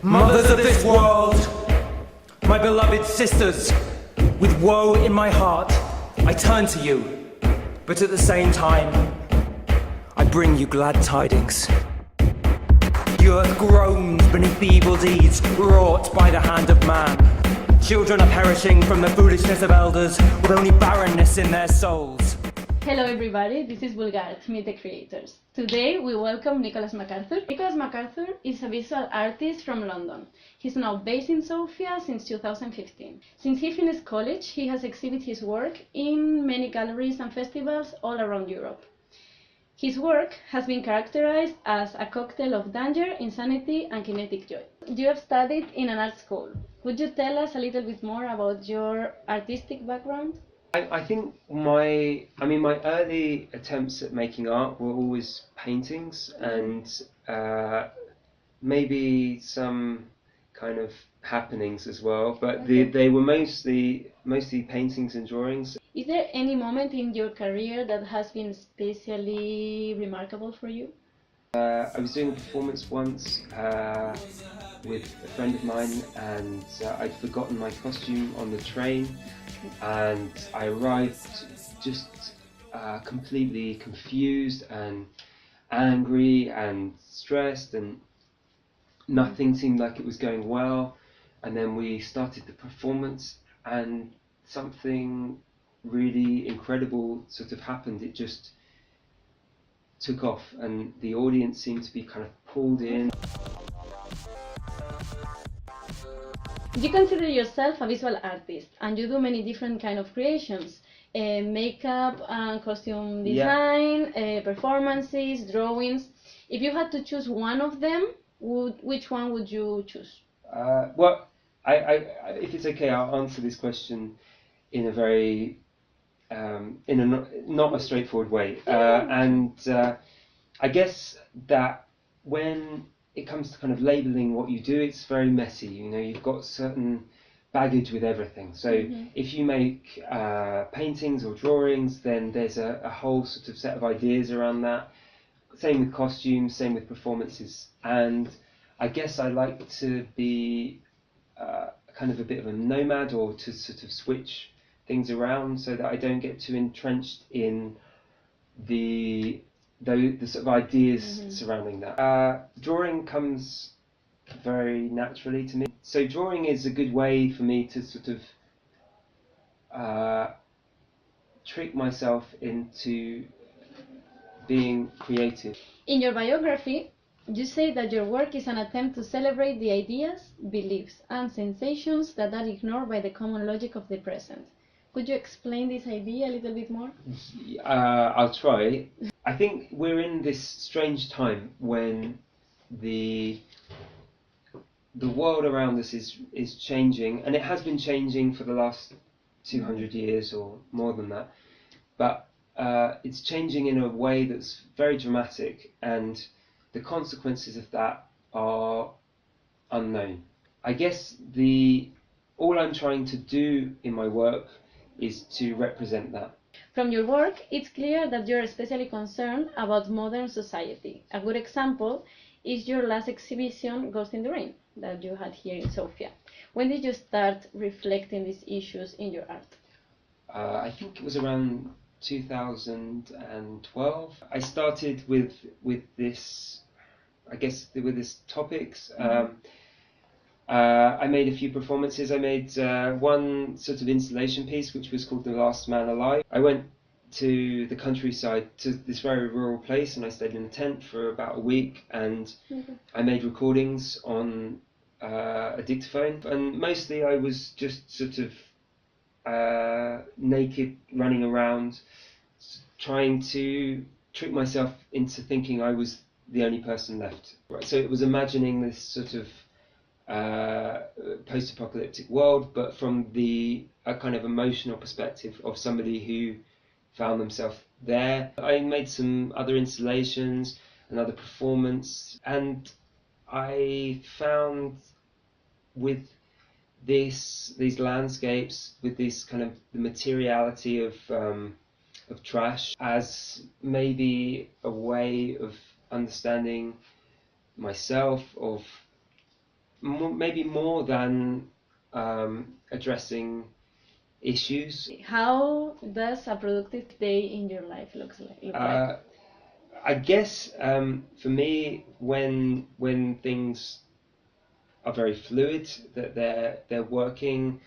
Mothers of this world, my beloved sisters, with woe in my heart, I turn to you, but at the same time, I bring you glad tidings. The earth groans beneath the evil deeds wrought by the hand of man. Children are perishing from the foolishness of elders, with only barrenness in their souls. Hello everybody, this is BulgArt, Meet the Creators. Today we welcome Nicholas McArthur. Nicholas McArthur is a visual artist from London. He's now based in Sofia since 2015. Since he finished college, he has exhibited his work in many galleries and festivals all around Europe. His work has been characterized as a cocktail of danger, insanity and kinetic joy. You have studied in an art school. Could you tell us a little bit more about your artistic background? I think my early attempts at making art were always paintings and maybe some kind of happenings as well, but they were mostly paintings and drawings. Is there any moment in your career that has been especially remarkable for you? I was doing a performance once with a friend of mine, and I'd forgotten my costume on the train, and I arrived just completely confused and angry and stressed, and nothing seemed like it was going well. And then we started the performance and something really incredible sort of happened. It just took off and the audience seemed to be kind of pulled in. You consider yourself a visual artist and you do many different kind of creations. Makeup and costume design, performances, drawings. If you had to choose one of them, which one would you choose? Well, if it's okay, I'll answer this question in a very not a straightforward way. I guess that when it comes to kind of labeling what you do, it's very messy. You know, you've got certain baggage with everything. So if you make paintings or drawings, then there's a whole sort of set of ideas around that. Same with costumes, same with performances. And I guess I like to be kind of a bit of a nomad, or to sort of switch things around so that I don't get too entrenched in the sort of ideas surrounding that. Drawing comes very naturally to me. So drawing is a good way for me to sort of trick myself into being creative. In your biography, you say that your work is an attempt to celebrate the ideas, beliefs and sensations that are ignored by the common logic of the present. Could you explain this idea a little bit more? I'll try. I think we're in this strange time when the world around us is changing, and it has been changing for the last 200 years or more than that. But it's changing in a way that's very dramatic, and the consequences of that are unknown. I guess all I'm trying to do in my work is to represent that. From your work, it's clear that you're especially concerned about modern society. A good example is your last exhibition, Ghost in the Rain, that you had here in Sofia. When did you start reflecting these issues in your art? I think it was around 2012. I started with this, I guess, with this topics. I made a few performances. I made one sort of installation piece which was called The Last Man Alive. I went to the countryside, to this very rural place, and I stayed in a tent for about a week, and I made recordings on a dictaphone, and mostly I was just sort of naked, running around, trying to trick myself into thinking I was the only person left. Right. So it was imagining this sort of post-apocalyptic world, but from a kind of emotional perspective of somebody who found themselves there. I made some other installations, another performance, and I found with these landscapes, with this kind of the materiality of trash, as maybe a way of understanding myself, of maybe more than addressing issues. How does a productive day in your life look like? I guess for me, when things are very fluid, that they're working.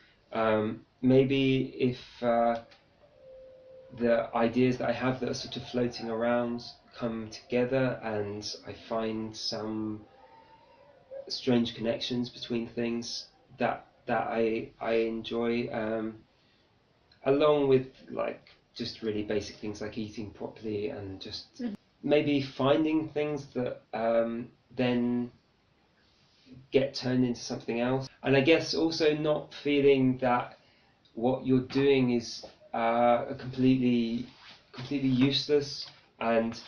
Maybe if the ideas that I have that are sort of floating around come together, and I find some strange connections between things that I enjoy, along with like just really basic things like eating properly and just maybe finding things that then get turned into something else. And I guess also not feeling that what you're doing is completely useless, and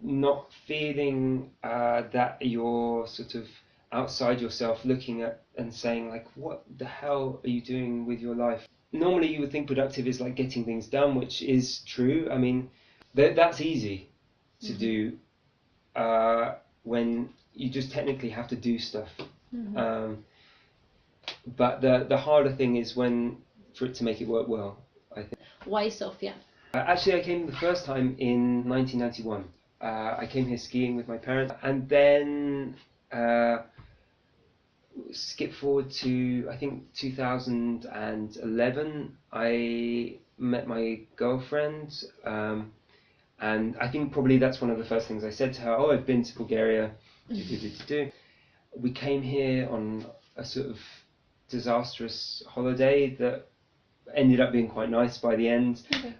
not feeling that you're sort of outside yourself looking at and saying like, what the hell are you doing with your life? Normally you would think productive is like getting things done, which is true. I mean, that's easy to do when you just technically have to do stuff. But the harder thing is for it to make it work well, I think. Why Sofia? Actually, I came the first time in 1991. I came here skiing with my parents, and then skip forward to I think 2011. I met my girlfriend, and I think probably that's one of the first things I said to her. Oh, I've been to Bulgaria. We came here on a sort of disastrous holiday that ended up being quite nice by the end. Okay.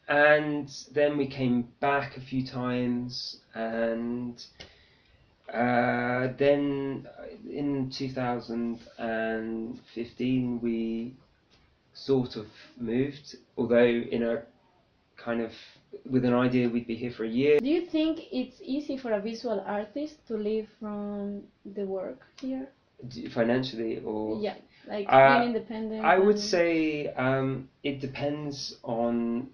And then we came back a few times, and then in 2015 we sort of moved, although in a kind of with an idea we'd be here for a year. Do you think it's easy for a visual artist to live from the work here? Financially, or Yeah, like being independent? I would say it depends on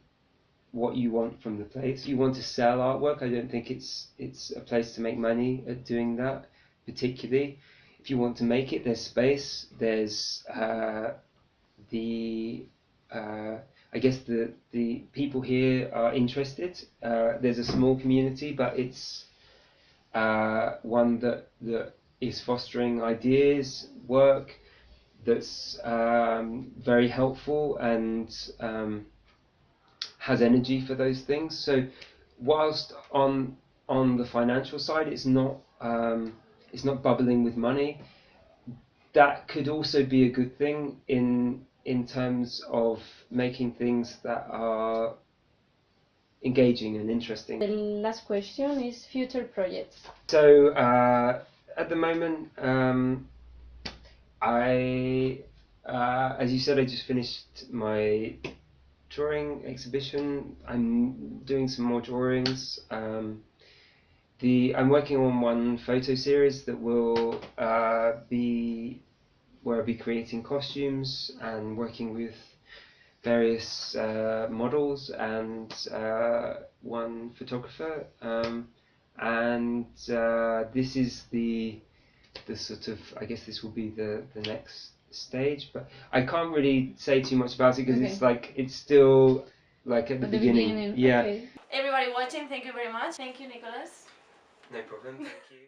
what you want from the place. You want to sell artwork. I don't think it's a place to make money at doing that particularly. If you want to make it, there's space. There's I guess the people here are interested. There's a small community, but it's one that is fostering ideas, work that's very helpful and has energy for those things. So whilst on the financial side it's not bubbling with money, that could also be a good thing in terms of making things that are engaging and interesting. The last question is future projects. So at the moment, as you said, I just finished my drawing exhibition. I'm doing some more drawings. I'm working on one photo series that will be where I'll be creating costumes and working with various models and one photographer, and this is the sort of, I guess this will be the next stage, but I can't really say too much about it because it's still like at the beginning. Yeah. Okay. Everybody watching, thank you very much. Thank you, Nicholas. No problem. Thank you.